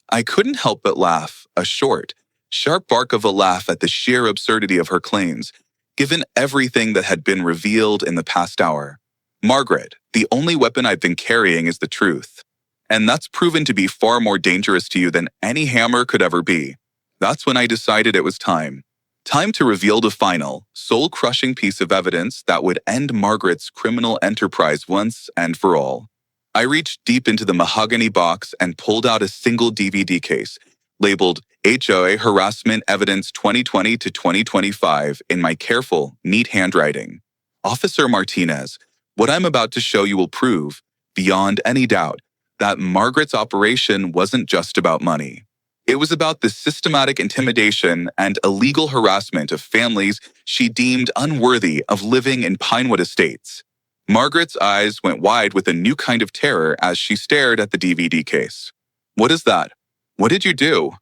I couldn't help but laugh, a short, sharp bark of a laugh at the sheer absurdity of her claims, given everything that had been revealed in the past hour. "Margaret, the only weapon I've been carrying is the truth. And that's proven to be far more dangerous to you than any hammer could ever be." That's when I decided it was time. Time to reveal the final, soul-crushing piece of evidence that would end Margaret's criminal enterprise once and for all. I reached deep into the mahogany box and pulled out a single DVD case, labeled HOA Harassment Evidence 2020 to 2025 in my careful, neat handwriting. "Officer Martinez, what I'm about to show you will prove, beyond any doubt, that Margaret's operation wasn't just about money. It was about the systematic intimidation and illegal harassment of families she deemed unworthy of living in Pinewood Estates. Margaret's eyes went wide with a new kind of terror as she stared at the DVD case. "What is that? What did you do?"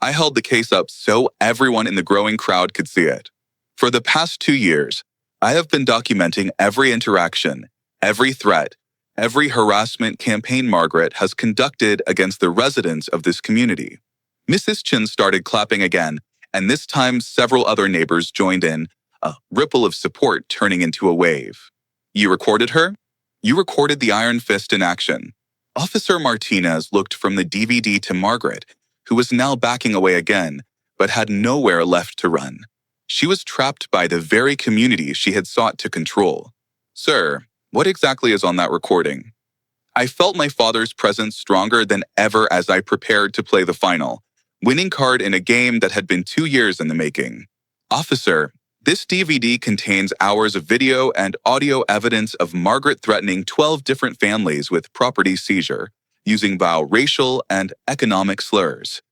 I held the case up so everyone in the growing crowd could see it. For the past 2 years, I have been documenting every interaction, every threat, every harassment campaign Margaret has conducted against the residents of this community. Mrs. Chin started clapping again, and this time several other neighbors joined in, a ripple of support turning into a wave. "You recorded her? You recorded the Iron Fist in action." Officer Martinez looked from the DVD to Margaret, who was now backing away again, but had nowhere left to run. She was trapped by the very community she had sought to control. "Sir, what exactly is on that recording?" I felt my father's presence stronger than ever as I prepared to play the final winning card in a game that had been 2 years in the making. "Officer, this DVD contains hours of video and audio evidence of Margaret threatening 12 different families with property seizure, using vile racial and economic slurs,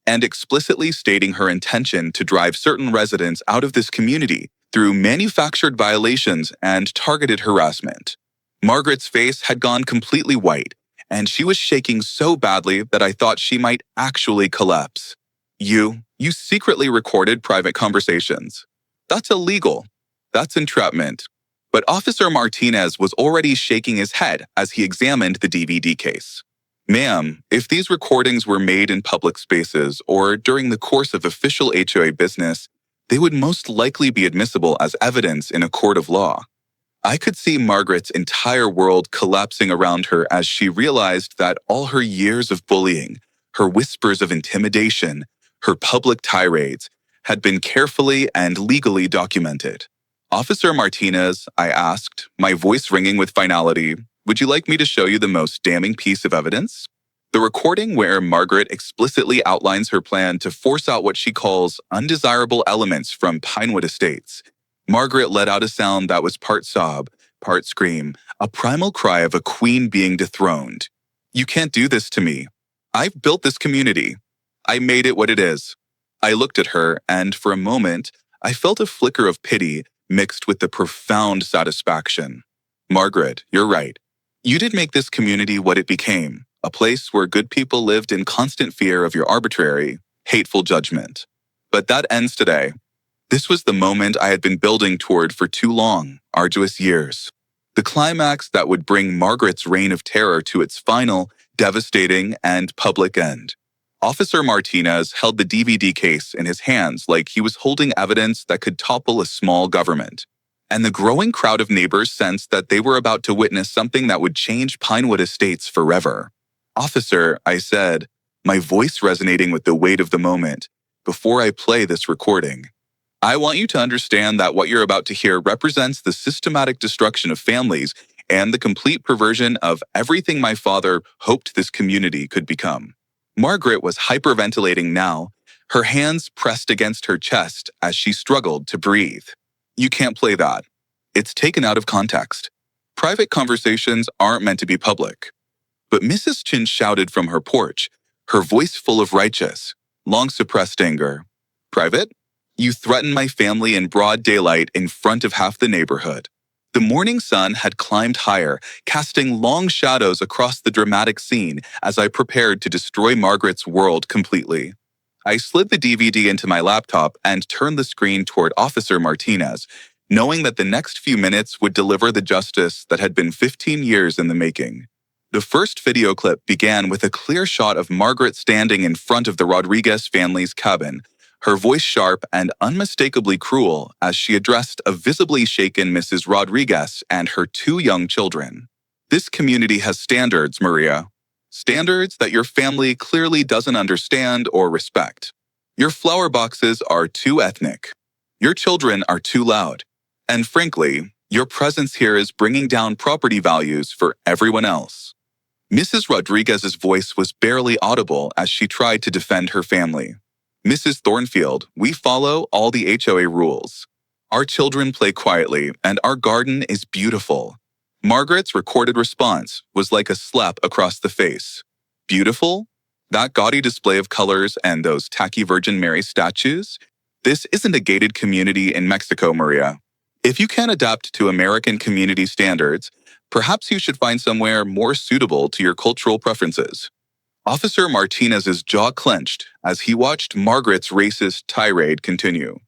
and explicitly stating her intention to drive certain residents out of this community through manufactured violations and targeted harassment." Margaret's face had gone completely white, and she was shaking so badly that I thought she might actually collapse. You secretly recorded private conversations. That's illegal. That's entrapment." But Officer Martinez was already shaking his head as he examined the DVD case. "Ma'am, if these recordings were made in public spaces or during the course of official HOA business, they would most likely be admissible as evidence in a court of law." I could see Margaret's entire world collapsing around her as she realized that all her years of bullying, her whispers of intimidation, her public tirades, had been carefully and legally documented. "Officer Martinez," I asked, my voice ringing with finality, "would you like me to show you the most damning piece of evidence?" The recording where Margaret explicitly outlines her plan to force out what she calls undesirable elements from Pinewood Estates. Margaret let out a sound that was part sob, part scream, a primal cry of a queen being dethroned. "You can't do this to me. I've built this community. I made it what it is." I looked at her, and for a moment, I felt a flicker of pity mixed with the profound satisfaction. "Margaret, you're right. You did make this community what it became, a place where good people lived in constant fear of your arbitrary, hateful judgment. But that ends today. This was the moment I had been building toward for 2 long, arduous years. The climax that would bring Margaret's reign of terror to its final, devastating, and public end." Officer Martinez held the DVD case in his hands like he was holding evidence that could topple a small government. And the growing crowd of neighbors sensed that they were about to witness something that would change Pinewood Estates forever. "Officer," I said, my voice resonating with the weight of the moment, "before I play this recording, I want you to understand that what you're about to hear represents the systematic destruction of families and the complete perversion of everything my father hoped this community could become." Margaret was hyperventilating now, her hands pressed against her chest as she struggled to breathe. "You can't play that. It's taken out of context. Private conversations aren't meant to be public." But Mrs. Chin shouted from her porch, her voice full of righteous, long-suppressed anger. "Private? You threatened my family in broad daylight in front of half the neighborhood." The morning sun had climbed higher, casting long shadows across the dramatic scene as I prepared to destroy Margaret's world completely. I slid the DVD into my laptop and turned the screen toward Officer Martinez, knowing that the next few minutes would deliver the justice that had been 15 years in the making. The first video clip began with a clear shot of Margaret standing in front of the Rodriguez family's cabin, her voice sharp and unmistakably cruel as she addressed a visibly shaken Mrs. Rodriguez and her 2 young children. "This community has standards, Maria. Standards that your family clearly doesn't understand or respect. Your flower boxes are too ethnic. Your children are too loud. And frankly, your presence here is bringing down property values for everyone else." Mrs. Rodriguez's voice was barely audible as she tried to defend her family. "Mrs. Thornfield, we follow all the HOA rules. Our children play quietly, and our garden is beautiful." Margaret's recorded response was like a slap across the face. "Beautiful? That gaudy display of colors and those tacky Virgin Mary statues? This isn't a gated community in Mexico, Maria. If you can't adapt to American community standards, perhaps you should find somewhere more suitable to your cultural preferences. Officer Martinez's jaw clenched as he watched Margaret's racist tirade continue.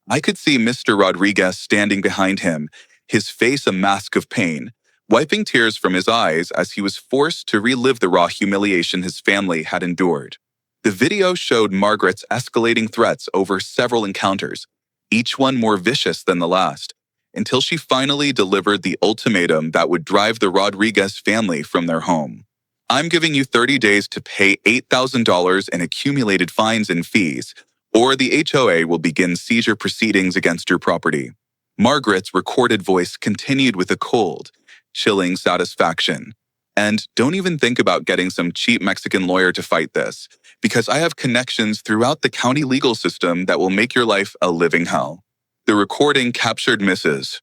I could see Mr. Rodriguez standing behind him, his face a mask of pain, wiping tears from his eyes as he was forced to relive the raw humiliation his family had endured. The video showed Margaret's escalating threats over several encounters, each one more vicious than the last, until she finally delivered the ultimatum that would drive the Rodriguez family from their home. I'm giving you 30 days to pay $8,000 in accumulated fines and fees, or the HOA will begin seizure proceedings against your property. Margaret's recorded voice continued with a cold, chilling satisfaction. And don't even think about getting some cheap Mexican lawyer to fight this, because I have connections throughout the county legal system that will make your life a living hell. The recording captured Mrs.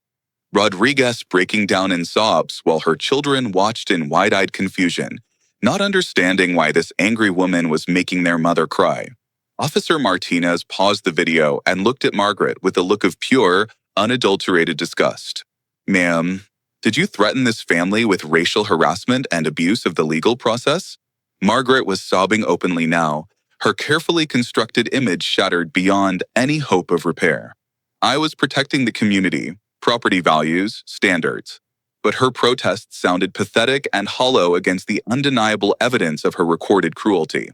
Rodriguez breaking down in sobs while her children watched in wide-eyed confusion, not understanding why this angry woman was making their mother cry. Officer Martinez paused the video and looked at Margaret with a look of pure, unadulterated disgust. Ma'am, did you threaten this family with racial harassment and abuse of the legal process? Margaret was sobbing openly now, her carefully constructed image shattered beyond any hope of repair. I was protecting the community, property values, standards. But her protests sounded pathetic and hollow against the undeniable evidence of her recorded cruelty.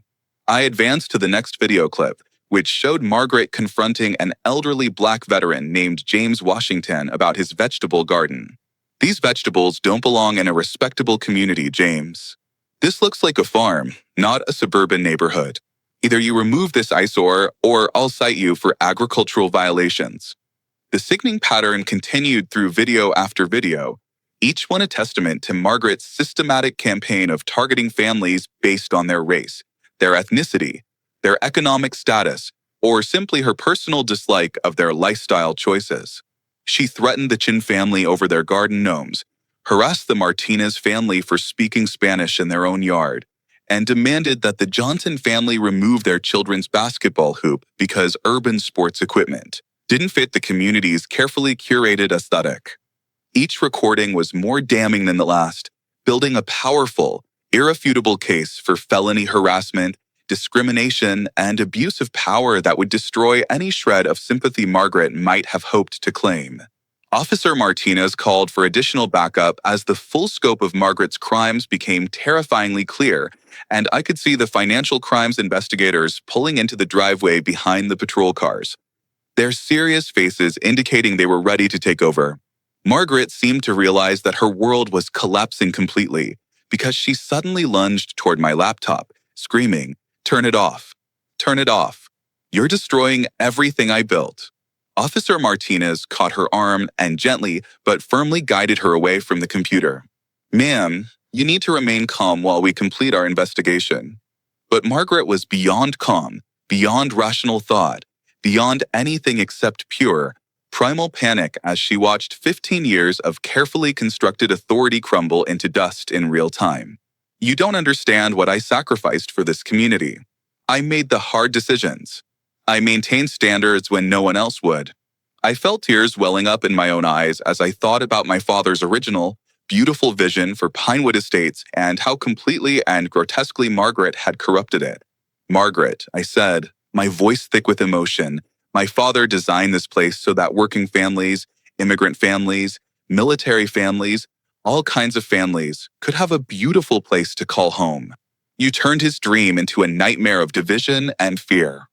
I advanced to the next video clip, which showed Margaret confronting an elderly black veteran named James Washington about his vegetable garden. These vegetables don't belong in a respectable community, James. This looks like a farm, not a suburban neighborhood. Either you remove this eyesore, or I'll cite you for agricultural violations. The sickening pattern continued through video after video, each one a testament to Margaret's systematic campaign of targeting families based on their race, their ethnicity, their economic status, or simply her personal dislike of their lifestyle choices. She threatened the Chin family over their garden gnomes, harassed the Martinez family for speaking Spanish in their own yard, and demanded that the Johnson family remove their children's basketball hoop because urban sports equipment didn't fit the community's carefully curated aesthetic. Each recording was more damning than the last, building a powerful, irrefutable case for felony harassment, discrimination, and abuse of power that would destroy any shred of sympathy Margaret might have hoped to claim. Officer Martinez called for additional backup as the full scope of Margaret's crimes became terrifyingly clear, and I could see the financial crimes investigators pulling into the driveway behind the patrol cars, their serious faces indicating they were ready to take over. Margaret seemed to realize that her world was collapsing completely because she suddenly lunged toward my laptop, screaming, "Turn it off! Turn it off! You're destroying everything I built." Officer Martinez caught her arm and gently but firmly guided her away from the computer. "Ma'am, you need to remain calm while we complete our investigation." But Margaret was beyond calm, beyond rational thought, beyond anything except pure, primal panic as she watched 15 years of carefully constructed authority crumble into dust in real time. "You don't understand what I sacrificed for this community. I made the hard decisions. I maintained standards when no one else would." I felt tears welling up in my own eyes as I thought about my father's original, beautiful vision for Pinewood Estates and how completely and grotesquely Margaret had corrupted it. "Margaret," I said, my voice thick with emotion, "my father designed this place so that working families, immigrant families, military families, all kinds of families could have a beautiful place to call home. You turned his dream into a nightmare of division and fear."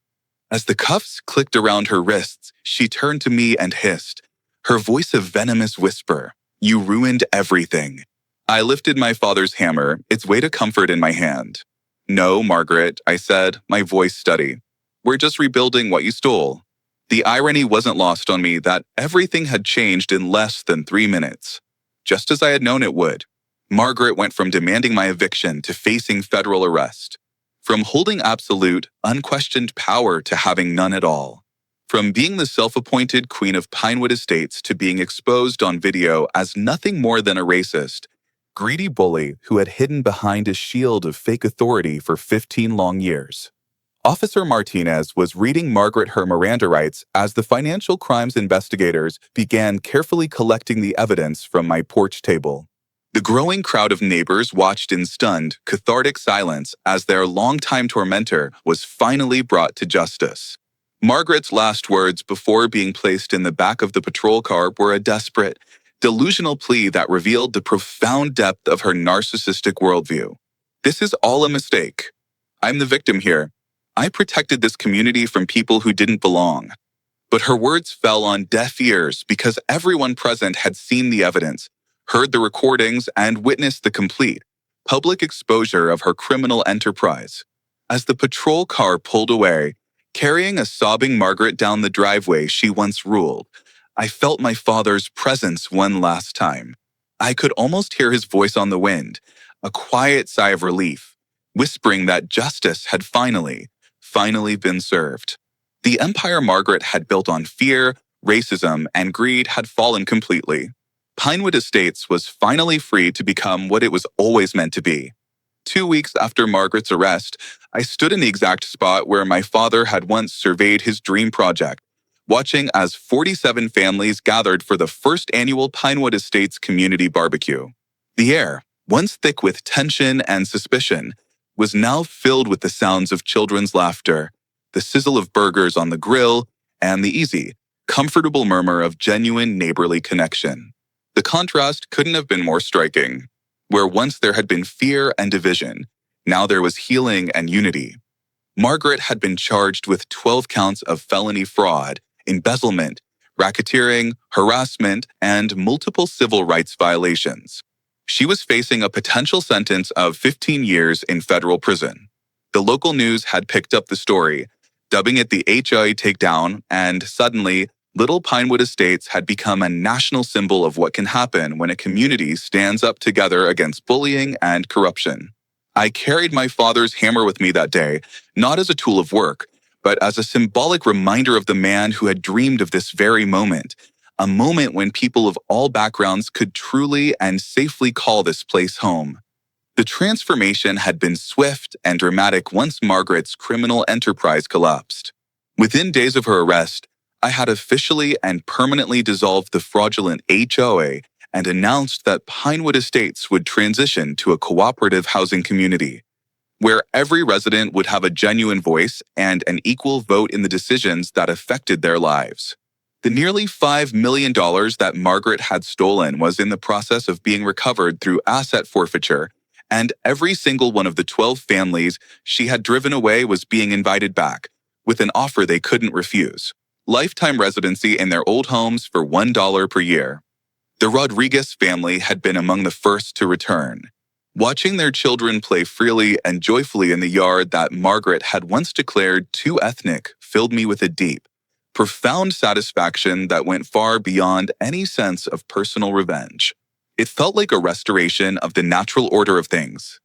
As the cuffs clicked around her wrists, she turned to me and hissed, her voice a venomous whisper, "You ruined everything." I lifted my father's hammer, its weight of comfort in my hand. "No, Margaret," I said, my voice steady. "We're just rebuilding what you stole." The irony wasn't lost on me that everything had changed in less than 3 minutes. Just as I had known it would, Margaret went from demanding my eviction to facing federal arrest. From holding absolute, unquestioned power to having none at all. From being the self-appointed queen of Pinewood Estates to being exposed on video as nothing more than a racist, greedy bully who had hidden behind a shield of fake authority for 15 long years. Officer Martinez was reading Margaret her Miranda rights as the financial crimes investigators began carefully collecting the evidence from my porch table. The growing crowd of neighbors watched in stunned, cathartic silence as their longtime tormentor was finally brought to justice. Margaret's last words before being placed in the back of the patrol car were a desperate, delusional plea that revealed the profound depth of her narcissistic worldview. "This is all a mistake. I'm the victim here. I protected this community from people who didn't belong." But her words fell on deaf ears because everyone present had seen the evidence, heard the recordings, and witnessed the complete, public exposure of her criminal enterprise. As the patrol car pulled away, carrying a sobbing Margaret down the driveway she once ruled, I felt my father's presence one last time. I could almost hear his voice on the wind, a quiet sigh of relief, whispering that justice had finally been served. The empire Margaret had built on fear, racism, and greed had fallen completely. Pinewood Estates was finally free to become what it was always meant to be. 2 weeks after Margaret's arrest, I stood in the exact spot where my father had once surveyed his dream project, watching as 47 families gathered for the first annual Pinewood Estates community barbecue. The air, once thick with tension and suspicion, was now filled with the sounds of children's laughter, the sizzle of burgers on the grill, and the easy, comfortable murmur of genuine neighborly connection. The contrast couldn't have been more striking. Where once there had been fear and division, now there was healing and unity. Margaret had been charged with 12 counts of felony fraud, embezzlement, racketeering, harassment, and multiple civil rights violations. She was facing a potential sentence of 15 years in federal prison. The local news had picked up the story, dubbing it the HOA takedown, and suddenly, Little Pinewood Estates had become a national symbol of what can happen when a community stands up together against bullying and corruption. I carried my father's hammer with me that day, not as a tool of work, but as a symbolic reminder of the man who had dreamed of this very moment, a moment when people of all backgrounds could truly and safely call this place home. The transformation had been swift and dramatic once Margaret's criminal enterprise collapsed. Within days of her arrest, I had officially and permanently dissolved the fraudulent HOA and announced that Pinewood Estates would transition to a cooperative housing community, where every resident would have a genuine voice and an equal vote in the decisions that affected their lives. The nearly $5 million that Margaret had stolen was in the process of being recovered through asset forfeiture, and every single one of the 12 families she had driven away was being invited back, with an offer they couldn't refuse: lifetime residency in their old homes for $1 per year. The Rodriguez family had been among the first to return. Watching their children play freely and joyfully in the yard that Margaret had once declared too ethnic filled me with a deep, profound satisfaction that went far beyond any sense of personal revenge. It felt like a restoration of the natural order of things.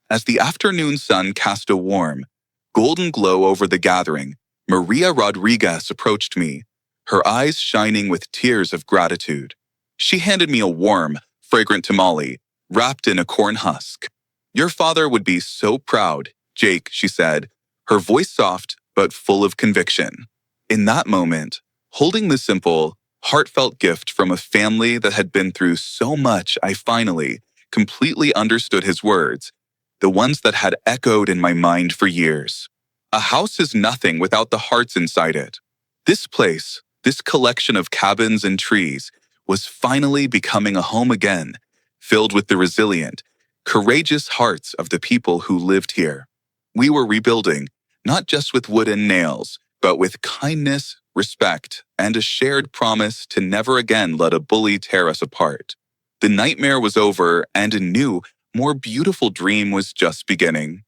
As the afternoon sun cast a warm, golden glow over the gathering, Maria Rodriguez approached me, her eyes shining with tears of gratitude. She handed me a warm, fragrant tamale, wrapped in a corn husk. "Your father would be so proud, Jake," she said, her voice soft but full of conviction. In that moment, holding the simple, heartfelt gift from a family that had been through so much, I finally, completely understood his words, the ones that had echoed in my mind for years. A house is nothing without the hearts inside it. This place, this collection of cabins and trees, was finally becoming a home again, filled with the resilient, courageous hearts of the people who lived here. We were rebuilding, not just with wood and nails, but with kindness, respect, and a shared promise to never again let a bully tear us apart. The nightmare was over, and a new, more beautiful dream was just beginning.